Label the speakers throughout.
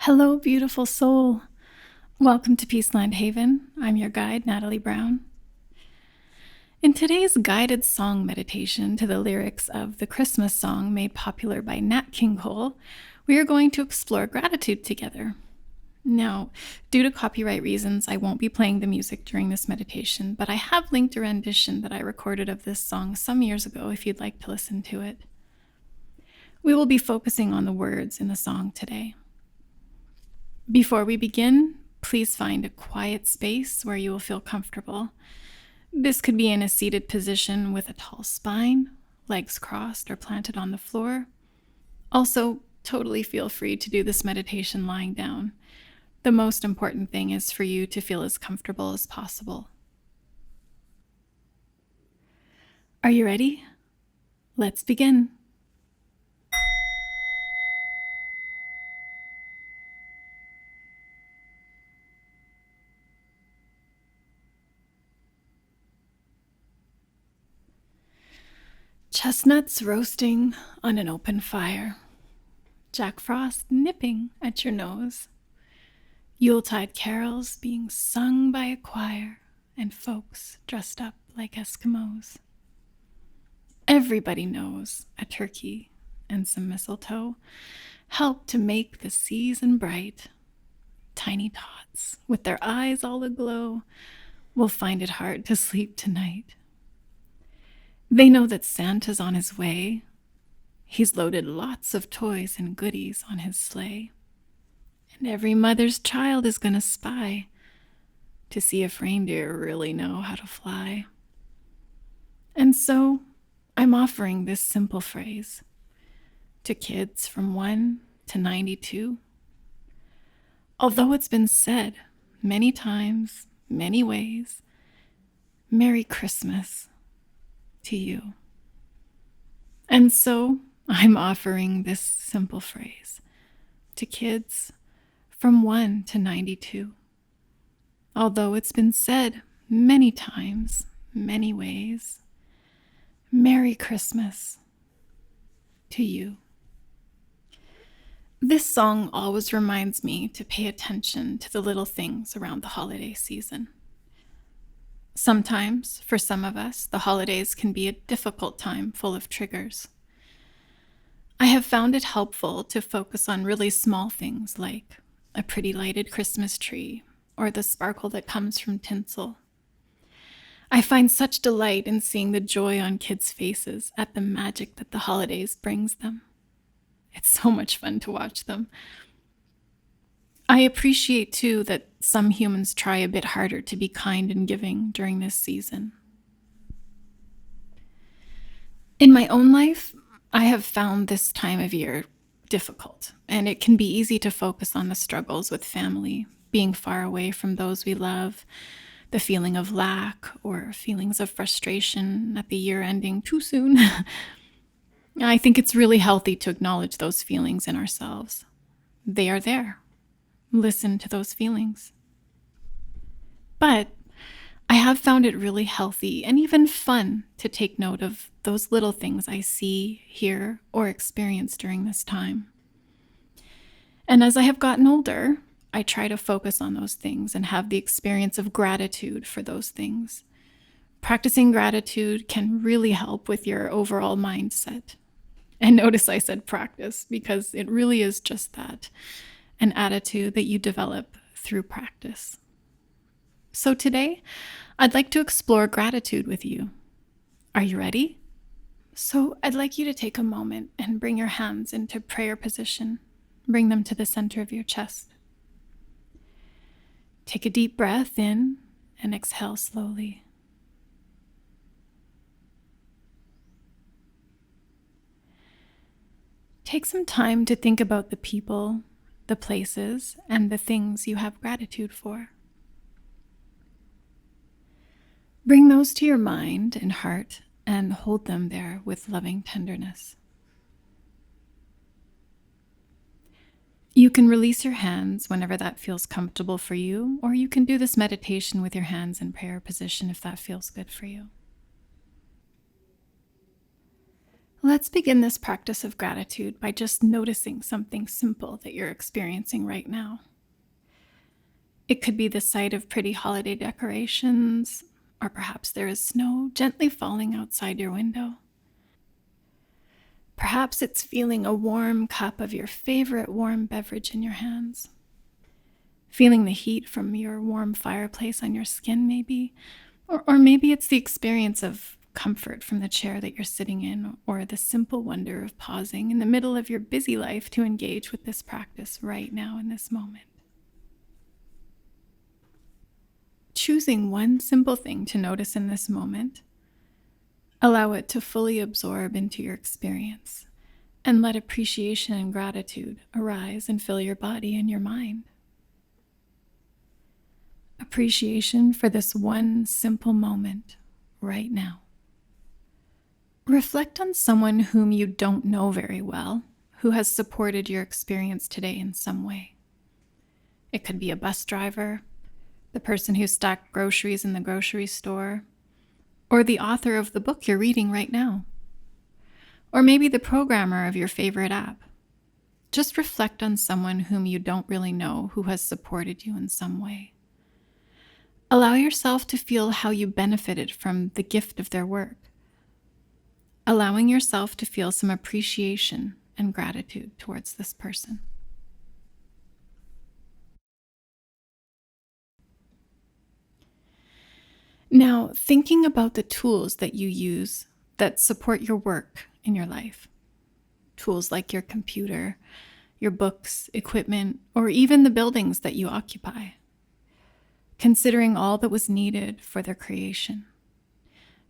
Speaker 1: Hello, beautiful soul. Welcome to Peaceland Haven. I'm your guide, Natalie Brown. In today's guided song meditation to the lyrics of the Christmas song made popular by Nat King Cole, we are going to explore gratitude together. Now, due to copyright reasons, I won't be playing the music during this meditation, but I have linked a rendition that I recorded of this song some years ago if you'd like to listen to it. We will be focusing on the words in the song today. Before we begin, please find a quiet space where you will feel comfortable. This could be in a seated position with a tall spine, legs crossed or planted on the floor. Also, totally feel free to do this meditation lying down. The most important thing is for you to feel as comfortable as possible. Are you ready? Let's begin. Chestnuts roasting on an open fire. Jack Frost nipping at your nose. Yuletide carols being sung by a choir and folks dressed up like Eskimos. Everybody knows a turkey and some mistletoe help to make the season bright. Tiny tots, with their eyes all aglow, will find it hard to sleep tonight. They know that Santa's on his way. He's loaded lots of toys and goodies on his sleigh. And every mother's child is going to spy to see if reindeer really know how to fly. And so I'm offering this simple phrase to kids from 1 to 92. Although it's been said many times, many ways, Merry Christmas to you. And so I'm offering this simple phrase to kids from 1 to 92. Although it's been said many times, many ways, Merry Christmas to you. This song always reminds me to pay attention to the little things around the holiday season. Sometimes, for some of us, the holidays can be a difficult time full of triggers. I have found it helpful to focus on really small things like a pretty lighted Christmas tree or the sparkle that comes from tinsel. I find such delight in seeing the joy on kids' faces at the magic that the holidays brings them. It's so much fun to watch them. I appreciate, too, that some humans try a bit harder to be kind and giving during this season. In my own life, I have found this time of year difficult, and it can be easy to focus on the struggles with family, being far away from those we love, the feeling of lack, or feelings of frustration at the year ending too soon. I think it's really healthy to acknowledge those feelings in ourselves. They are there. Listen to those feelings. But I have found it really healthy and even fun to take note of those little things I see, hear, or experience during this time. And as I have gotten older, I try to focus on those things and have the experience of gratitude for those things. Practicing gratitude can really help with your overall mindset. And notice I said practice because it really is just that. An attitude that you develop through practice. So today, I'd like to explore gratitude with you. Are you ready? So I'd like you to take a moment and bring your hands into prayer position. Bring them to the center of your chest. Take a deep breath in and exhale slowly. Take some time to think about the people, the places, and the things you have gratitude for. Bring those to your mind and heart and hold them there with loving tenderness. You can release your hands whenever that feels comfortable for you, or you can do this meditation with your hands in prayer position if that feels good for you. Let's begin this practice of gratitude by just noticing something simple that you're experiencing right now. It could be the sight of pretty holiday decorations, or perhaps there is snow gently falling outside your window. Perhaps it's feeling a warm cup of your favorite warm beverage in your hands. Feeling the heat from your warm fireplace on your skin, maybe. Or maybe it's the experience of comfort from the chair that you're sitting in, or the simple wonder of pausing in the middle of your busy life to engage with this practice right now in this moment. Choosing one simple thing to notice in this moment, allow it to fully absorb into your experience, and let appreciation and gratitude arise and fill your body and your mind. Appreciation for this one simple moment right now. Reflect on someone whom you don't know very well, who has supported your experience today in some way. It could be a bus driver, the person who stacked groceries in the grocery store, or the author of the book you're reading right now, or maybe the programmer of your favorite app. Just reflect on someone whom you don't really know who has supported you in some way. Allow yourself to feel how you benefited from the gift of their work, allowing yourself to feel some appreciation and gratitude towards this person. Now, thinking about the tools that you use that support your work in your life, tools like your computer, your books, equipment, or even the buildings that you occupy, considering all that was needed for their creation,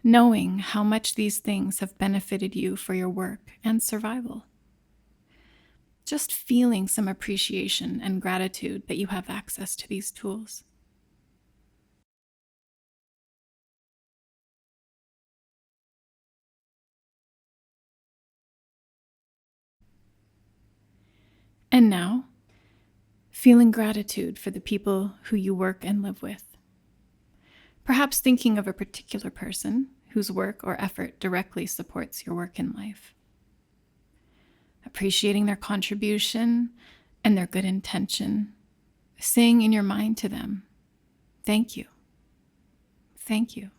Speaker 1: knowing how much these things have benefited you for your work and survival. Just feeling some appreciation and gratitude that you have access to these tools. And now, feeling gratitude for the people who you work and live with. Perhaps thinking of a particular person whose work or effort directly supports your work in life. Appreciating their contribution and their good intention, saying in your mind to them, "Thank you. Thank you."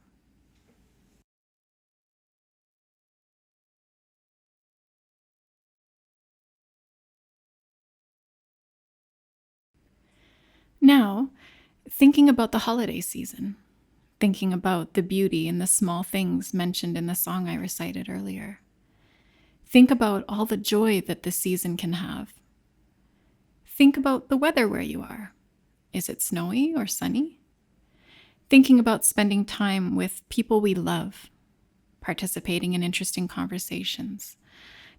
Speaker 1: Now, thinking about the holiday season, thinking about the beauty in the small things mentioned in the song I recited earlier. Think about all the joy that this season can have. Think about the weather where you are. Is it snowy or sunny? Thinking about spending time with people we love, participating in interesting conversations,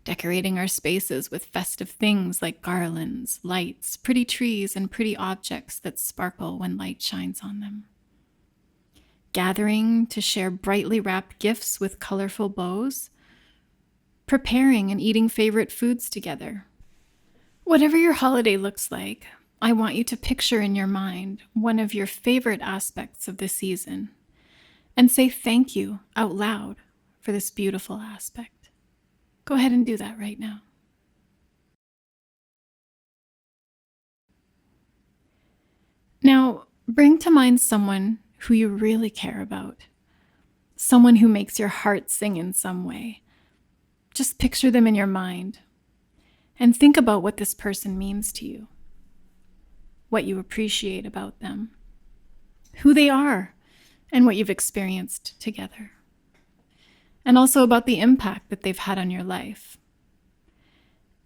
Speaker 1: decorating our spaces with festive things like garlands, lights, pretty trees, and pretty objects that sparkle when light shines on them. Gathering to share brightly wrapped gifts with colorful bows, preparing and eating favorite foods together. Whatever your holiday looks like, I want you to picture in your mind one of your favorite aspects of the season and say thank you out loud for this beautiful aspect. Go ahead and do that right now. Now, bring to mind someone who you really care about, someone who makes your heart sing in some way. Just picture them in your mind and think about what this person means to you, what you appreciate about them, who they are, and what you've experienced together, and also about the impact that they've had on your life.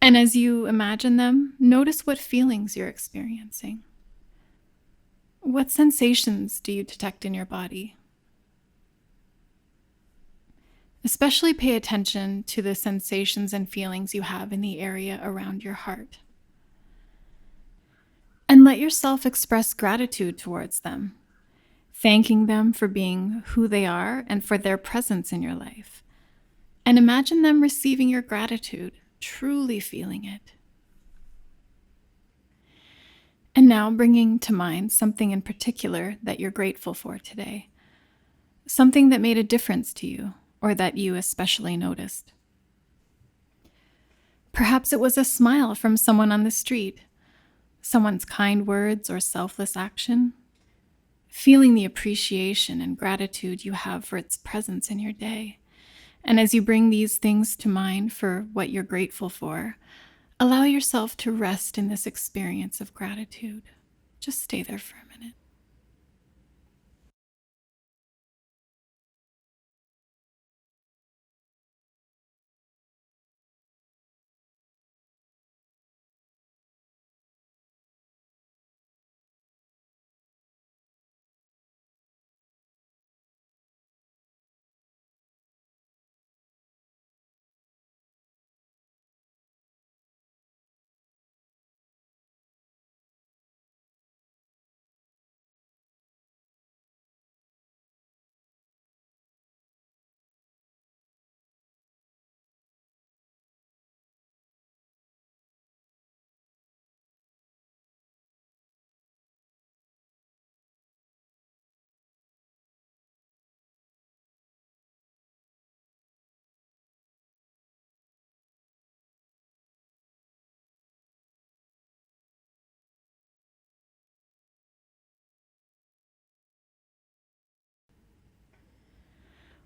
Speaker 1: And as you imagine them, notice what feelings you're experiencing. What sensations do you detect in your body? Especially pay attention to the sensations and feelings you have in the area around your heart. And let yourself express gratitude towards them, thanking them for being who they are and for their presence in your life. And imagine them receiving your gratitude, truly feeling it. And now bringing to mind something in particular that you're grateful for today, something that made a difference to you or that you especially noticed. Perhaps it was a smile from someone on the street, someone's kind words or selfless action. Feeling the appreciation and gratitude you have for its presence in your day. And as you bring these things to mind for what you're grateful for, allow yourself to rest in this experience of gratitude. Just stay there for a minute.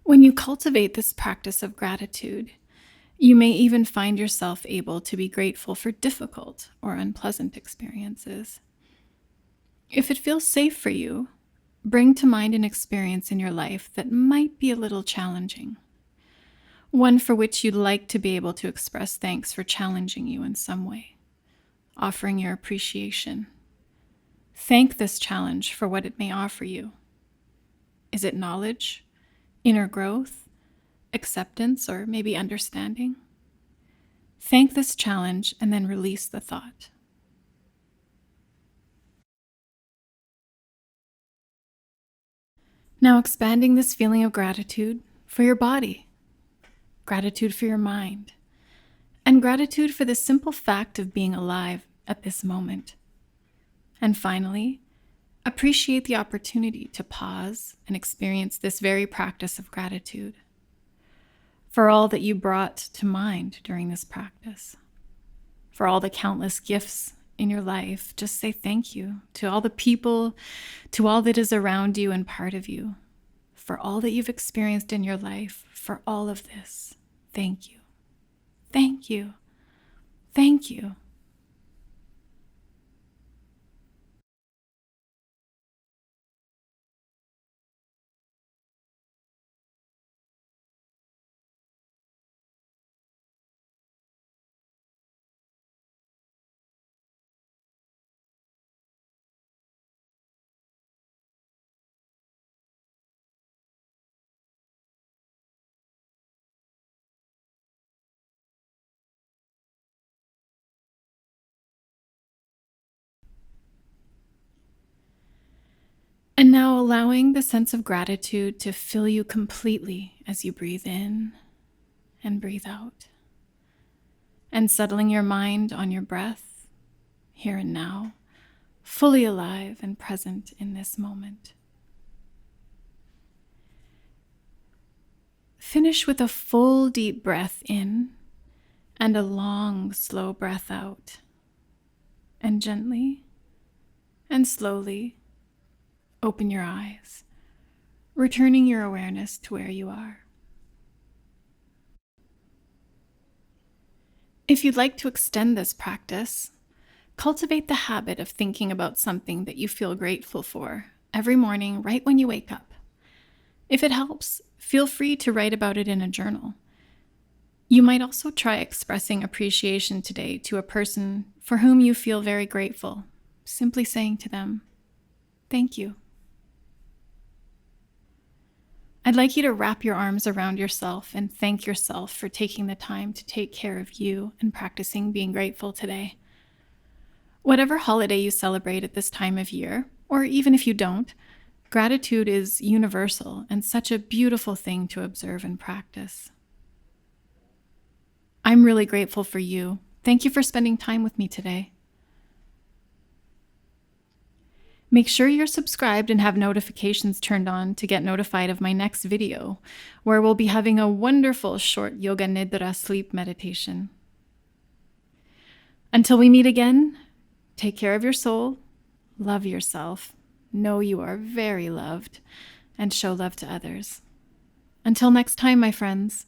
Speaker 1: When you cultivate this practice of gratitude, you may even find yourself able to be grateful for difficult or unpleasant experiences. If it feels safe for you, bring to mind an experience in your life that might be a little challenging, one for which you'd like to be able to express thanks for challenging you in some way, offering your appreciation. Thank this challenge for what it may offer you. Is it knowledge, inner growth, acceptance, or maybe understanding? Thank this challenge and then release the thought. Now expanding this feeling of gratitude for your body, gratitude for your mind, and gratitude for the simple fact of being alive at this moment. And finally, appreciate the opportunity to pause and experience this very practice of gratitude for all that you brought to mind during this practice, for all the countless gifts in your life. Just say thank you to all the people, to all that is around you and part of you, for all that you've experienced in your life, for all of this. Thank you. Thank you. Thank you. And now allowing the sense of gratitude to fill you completely as you breathe in and breathe out. And settling your mind on your breath, here and now, fully alive and present in this moment. Finish with a full deep breath in and a long, slow breath out. And gently and slowly open your eyes, returning your awareness to where you are. If you'd like to extend this practice, cultivate the habit of thinking about something that you feel grateful for every morning right when you wake up. If it helps, feel free to write about it in a journal. You might also try expressing appreciation today to a person for whom you feel very grateful, simply saying to them, "Thank you." I'd like you to wrap your arms around yourself and thank yourself for taking the time to take care of you and practicing being grateful today. Whatever holiday you celebrate at this time of year, or even if you don't, gratitude is universal and such a beautiful thing to observe and practice. I'm really grateful for you. Thank you for spending time with me today. Make sure you're subscribed and have notifications turned on to get notified of my next video, where we'll be having a wonderful short Yoga Nidra sleep meditation. Until we meet again, take care of your soul, love yourself, know you are very loved, and show love to others. Until next time, my friends.